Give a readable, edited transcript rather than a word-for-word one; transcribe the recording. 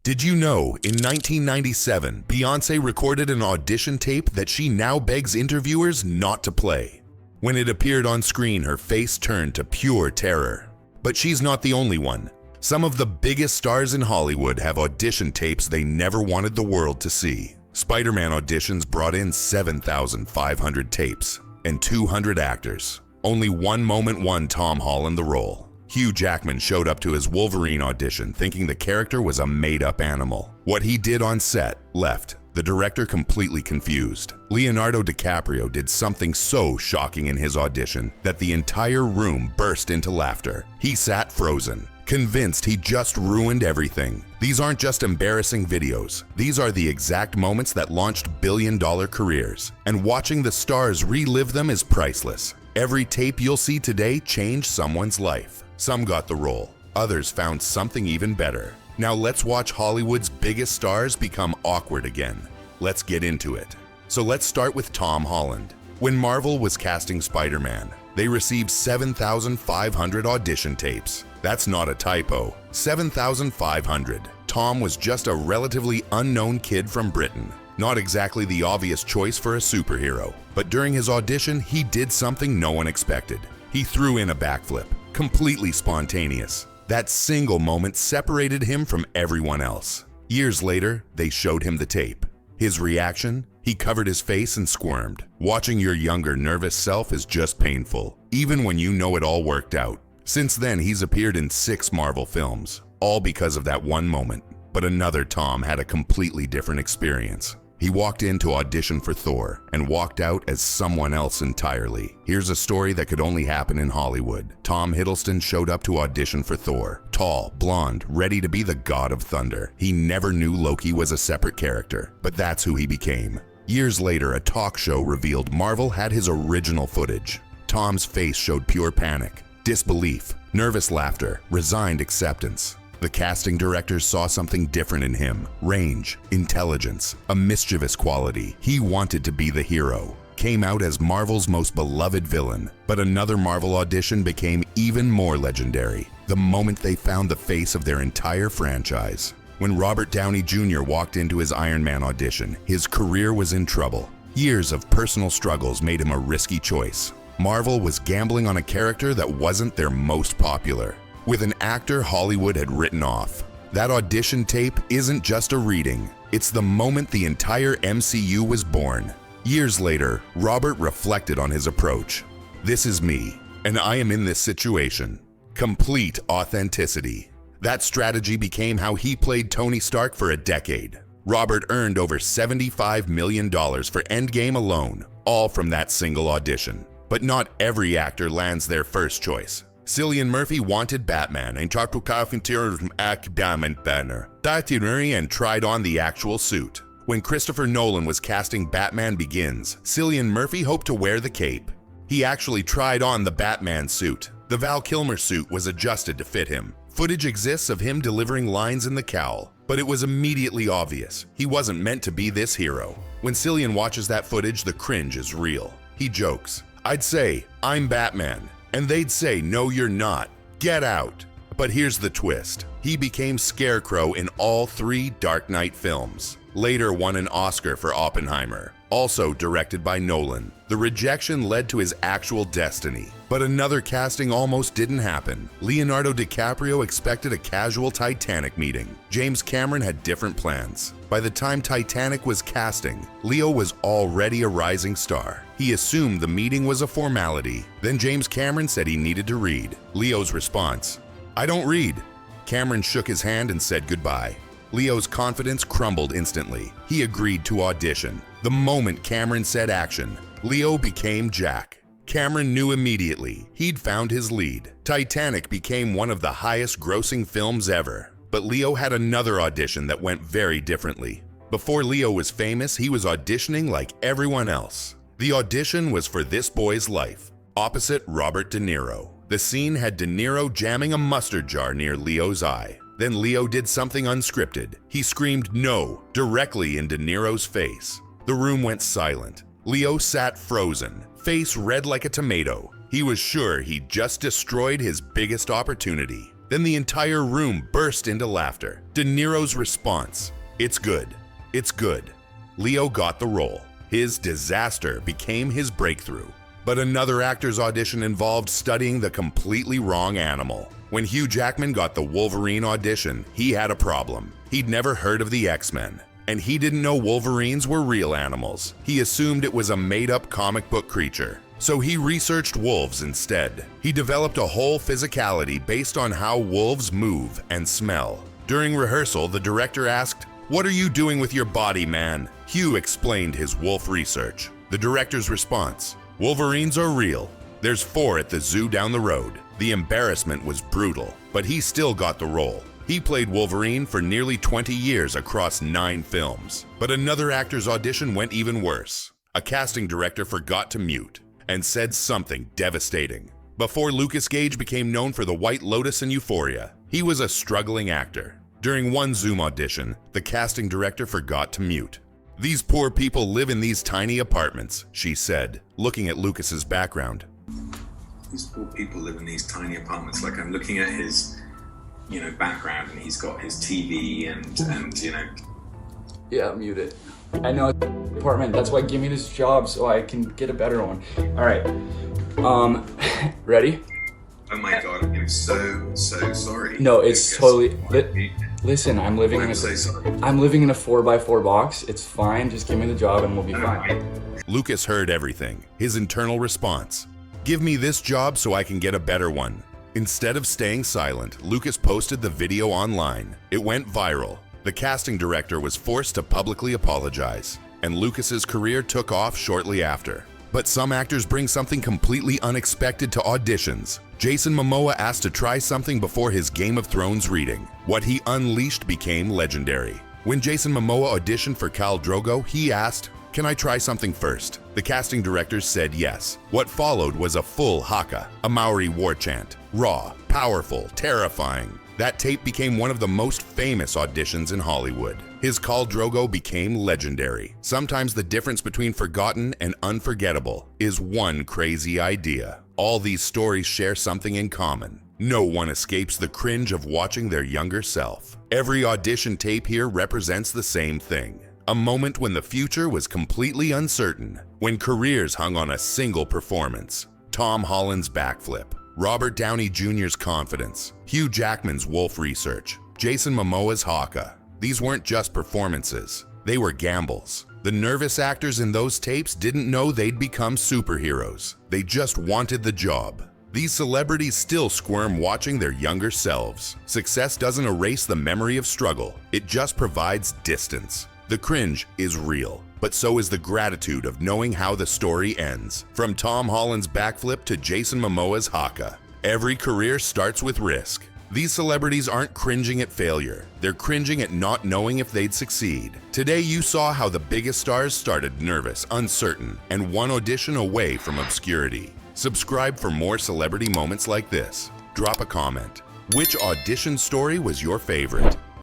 Did you know, in 1997, Beyoncé recorded an audition tape that she now begs interviewers not to play? When it appeared on screen, her face turned to pure terror. But she's not the only one. Some of the biggest stars in Hollywood have audition tapes they never wanted the world to see. Spider-Man auditions brought in 7,500 tapes and 200 actors. Only one moment won Tom Holland the role. Hugh Jackman showed up to his Wolverine audition thinking the character was a made-up animal. What he did on set left the director completely confused. Leonardo DiCaprio did something so shocking in his audition that the entire room burst into laughter. He sat frozen, convinced he just ruined everything. These aren't just embarrassing videos. These are the exact moments that launched billion-dollar careers. And watching the stars relive them is priceless. Every tape you'll see today changed someone's life. Some got the role, others found something even better. Now let's watch Hollywood's biggest stars become awkward again. Let's get into it. So let's start with Tom Holland. When Marvel was casting Spider-Man, they received 7,500 audition tapes. That's not a typo, 7,500. Tom was just a relatively unknown kid from Britain. Not exactly the obvious choice for a superhero, but during his audition, he did something no one expected. He threw in a backflip, completely spontaneous. That single moment separated him from everyone else. Years later, they showed him the tape. His reaction? He covered his face and squirmed. Watching your younger, nervous self is just painful, even when you know it all worked out. Since then, he's appeared in 6 Marvel films, all because of that one moment. But another Tom had a completely different experience. He walked in to audition for Thor and walked out as someone else entirely. Here's a story that could only happen in Hollywood. Tom Hiddleston showed up to audition for Thor. Tall, blonde, ready to be the god of thunder. He never knew Loki was a separate character, but that's who he became. Years later, a talk show revealed Marvel had his original footage. Tom's face showed pure panic, disbelief, nervous laughter, resigned acceptance. The casting directors saw something different in him. Range, intelligence, a mischievous quality. He wanted to be the hero. Came out as Marvel's most beloved villain. But another Marvel audition became even more legendary. The moment they found the face of their entire franchise. When Robert Downey Jr. walked into his Iron Man audition, his career was in trouble. Years of personal struggles made him a risky choice. Marvel was gambling on a character that wasn't their most popular. With an actor Hollywood had written off. That audition tape isn't just a reading, it's the moment the entire MCU was born. Years later, Robert reflected on his approach. This is me, and I am in this situation. Complete authenticity. That strategy became how he played Tony Stark for a decade. Robert earned over $75 million for Endgame alone, all from that single audition. But not every actor lands their first choice. Cillian Murphy wanted Batman and tried to carpenter academic banner. And tried on the actual suit. When Christopher Nolan was casting Batman Begins, Cillian Murphy hoped to wear the cape. He actually tried on the Batman suit. The Val Kilmer suit was adjusted to fit him. Footage exists of him delivering lines in the cowl, but it was immediately obvious he wasn't meant to be this hero. When Cillian watches that footage, the cringe is real. He jokes, "I'd say, I'm Batman. And they'd say, no, you're not. Get out." But here's the twist. He became Scarecrow in all 3 Dark Knight films. Later won an Oscar for Oppenheimer, also directed by Nolan. The rejection led to his actual destiny. But another casting almost didn't happen. Leonardo DiCaprio expected a casual Titanic meeting. James Cameron had different plans. By the time Titanic was casting, Leo was already a rising star. He assumed the meeting was a formality. Then James Cameron said he needed to read. Leo's response, "I don't read." Cameron shook his hand and said goodbye. Leo's confidence crumbled instantly. He agreed to audition. The moment Cameron said action, Leo became Jack. Cameron knew immediately he'd found his lead. Titanic became one of the highest grossing films ever. But Leo had another audition that went very differently. Before Leo was famous, he was auditioning like everyone else. The audition was for This Boy's Life, opposite Robert De Niro. The scene had De Niro jamming a mustard jar near Leo's eye. Then Leo did something unscripted. He screamed "no" directly in De Niro's face. The room went silent. Leo sat frozen, face red like a tomato. He was sure he'd just destroyed his biggest opportunity. Then the entire room burst into laughter. De Niro's response: "It's good. It's good." Leo got the role. His disaster became his breakthrough. But another actor's audition involved studying the completely wrong animal. When Hugh Jackman got the Wolverine audition, he had a problem. He'd never heard of the X-Men, and he didn't know Wolverines were real animals. He assumed it was a made-up comic book creature. So he researched wolves instead. He developed a whole physicality based on how wolves move and smell. During rehearsal, the director asked, "What are you doing with your body, man?" Hugh explained his wolf research. The director's response: "Wolverines are real. There's 4 at the zoo down the road." The embarrassment was brutal, but he still got the role. He played Wolverine for nearly 20 years across 9 films. But another actor's audition went even worse. A casting director forgot to mute and said something devastating. Before Lucas Gage became known for The White Lotus and Euphoria, he was a struggling actor. During one Zoom audition, the casting director forgot to mute. "These poor people live in these tiny apartments," she said, looking at Lucas's background. These poor people live in these tiny apartments. Like, I'm looking at his, background, and he's got his TV and. Yeah, mute it. I know apartment. That's why give me this job so I can get a better one. All right. Ready? Oh my God, I'm so sorry. No, it's totally. Listen, I'm living in a. So sorry. I'm living in a 4x4 box. It's fine. Just give me the job and we'll be fine. Lucas heard everything. His internal response: "Give me this job so I can get a better one." Instead of staying silent, Lucas posted the video online. It went viral. The casting director was forced to publicly apologize, and Lucas's career took off shortly after. But some actors bring something completely unexpected to auditions. Jason Momoa asked to try something before his Game of Thrones reading. What he unleashed became legendary. When Jason Momoa auditioned for Khal Drogo, he asked, "Can I try something first?" The casting director said yes. What followed was a full haka, a Maori war chant. Raw, powerful, terrifying. That tape became one of the most famous auditions in Hollywood. His Khal Drogo became legendary. Sometimes the difference between forgotten and unforgettable is one crazy idea. All these stories share something in common. No one escapes the cringe of watching their younger self. Every audition tape here represents the same thing. A moment when the future was completely uncertain, when careers hung on a single performance. Tom Holland's backflip, Robert Downey Jr.'s confidence, Hugh Jackman's wolf research, Jason Momoa's haka. These weren't just performances, they were gambles. The nervous actors in those tapes didn't know they'd become superheroes. They just wanted the job. These celebrities still squirm watching their younger selves. Success doesn't erase the memory of struggle, it just provides distance. The cringe is real, but so is the gratitude of knowing how the story ends. From Tom Holland's backflip to Jason Momoa's haka, every career starts with risk. These celebrities aren't cringing at failure, they're cringing at not knowing if they'd succeed. Today you saw how the biggest stars started nervous, uncertain, and one audition away from obscurity. Subscribe for more celebrity moments like this. Drop a comment. Which audition story was your favorite?